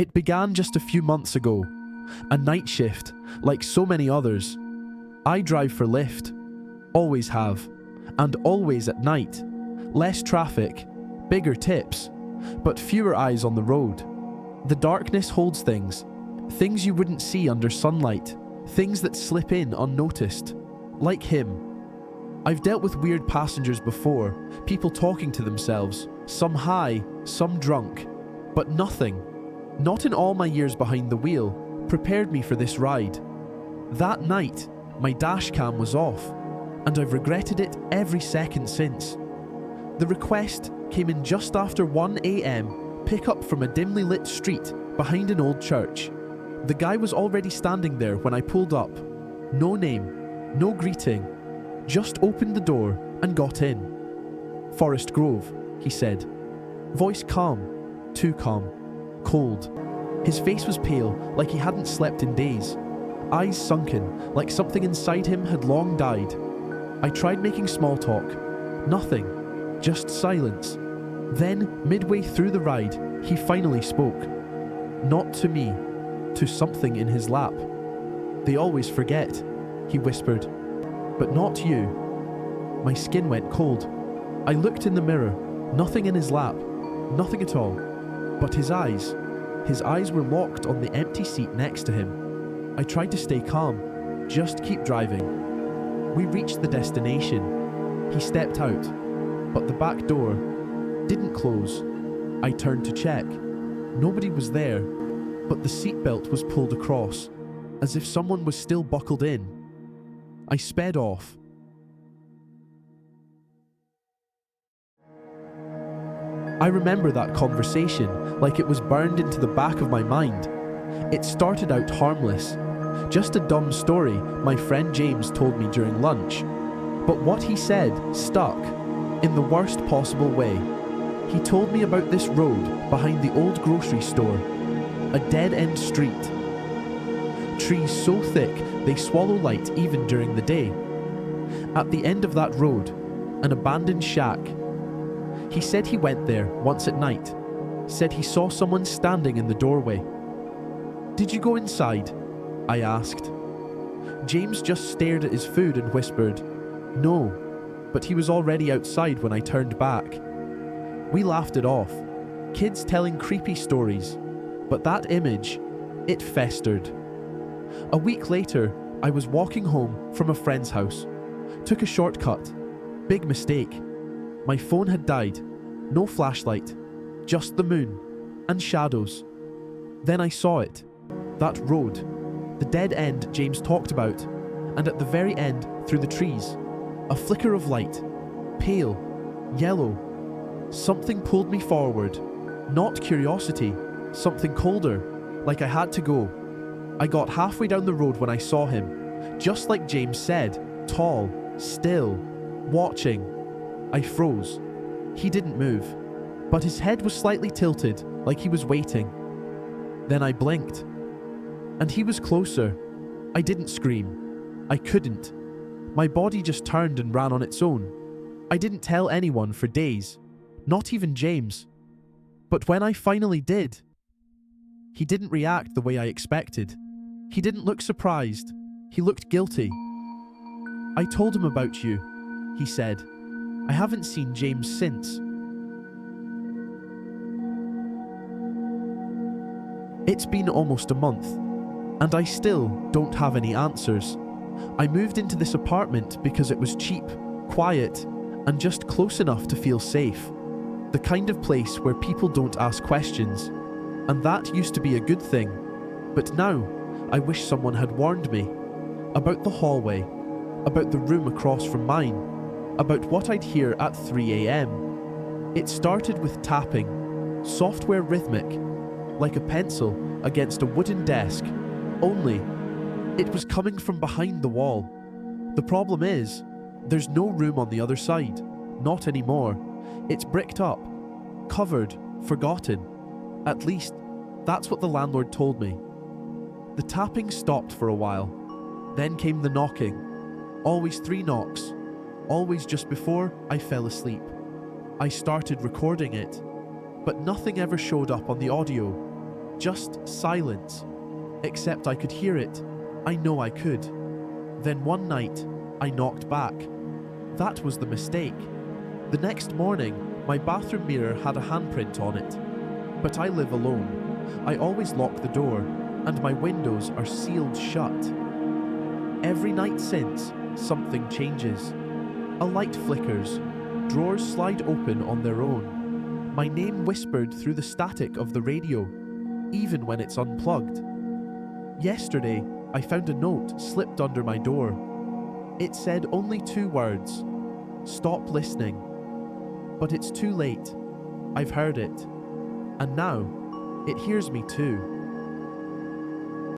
It began just a few months ago. A night shift, like so many others. I drive for Lyft. Always have. And always at night. Less traffic, bigger tips, but fewer eyes on the road. The darkness holds things you wouldn't see under sunlight, things that slip in unnoticed. Like him. I've dealt with weird passengers before, people talking to themselves, some high, some drunk, but nothing, not in all my years behind the wheel, prepared me for this ride. That night, my dash cam was off, and I've regretted it every second since. The request came in just after 1 a.m, pick up from a dimly lit street behind an old church. The guy was already standing there when I pulled up. No name, no greeting, just opened the door and got in. Forest Grove, he said. Voice calm, too calm, cold. His face was pale, like he hadn't slept in days. Eyes sunken, like something inside him had long died. I tried making small talk. Nothing, just silence. Then, midway through the ride, he finally spoke. Not to me, to something in his lap. They always forget, he whispered. But not you. My skin went cold. I looked in the mirror. Nothing in his lap. Nothing at all. But his eyes were locked on the empty seat next to him. I tried to stay calm. Just keep driving. We reached the destination. He stepped out, but the back door didn't close. I turned to check. Nobody was there, but the seatbelt was pulled across, as if someone was still buckled in. I sped off. I remember that conversation like it was burned into the back of my mind. It started out harmless, just a dumb story my friend James told me during lunch. But what he said stuck, in the worst possible way. He told me about this road behind the old grocery store, a dead-end street. Trees so thick they swallow light even during the day. At the end of that road, an abandoned shack. He said he went there once at night, said he saw someone standing in the doorway. Did you go inside? I asked. James just stared at his food and whispered, no, but he was already outside when I turned back. We laughed it off, kids telling creepy stories, but that image, it festered. A week later, I was walking home from a friend's house. Took a shortcut. Big mistake. My phone had died. No flashlight. Just the moon. And shadows. Then I saw it. That road. The dead end James talked about. And at the very end, through the trees, a flicker of light. Pale. Yellow. Something pulled me forward. Not curiosity. Something colder. Like I had to go. I got halfway down the road when I saw him. Just like James said. Tall. Still. Watching. I froze. He didn't move. But his head was slightly tilted, like he was waiting. Then I blinked. And he was closer. I didn't scream. I couldn't. My body just turned and ran on its own. I didn't tell anyone for days. Not even James. But when I finally did, he didn't react the way I expected. He didn't look surprised. He looked guilty. I told him about you, he said. I haven't seen James since. It's been almost a month, and I still don't have any answers. I moved into this apartment because it was cheap, quiet, and just close enough to feel safe. The kind of place where people don't ask questions. And that used to be a good thing. But now, I wish someone had warned me. About the hallway. About the room across from mine. About what I'd hear at 3 a.m. It started with tapping. Software rhythmic. Like a pencil against a wooden desk. Only, it was coming from behind the wall. The problem is, there's no room on the other side. Not anymore. It's bricked up. Covered. Forgotten. At least, that's what the landlord told me. The tapping stopped for a while. Then came the knocking. Always 3 knocks. Always just before I fell asleep. I started recording it. But nothing ever showed up on the audio. Just silence. Except I could hear it. I know I could. Then one night, I knocked back. That was the mistake. The next morning, my bathroom mirror had a handprint on it. But I live alone. I always lock the door, and my windows are sealed shut. Every night since, something changes. A light flickers. Drawers slide open on their own. My name whispered through the static of the radio, even when it's unplugged. Yesterday, I found a note slipped under my door. It said only 2 words: stop listening. But it's too late. I've heard it. And now, it hears me too.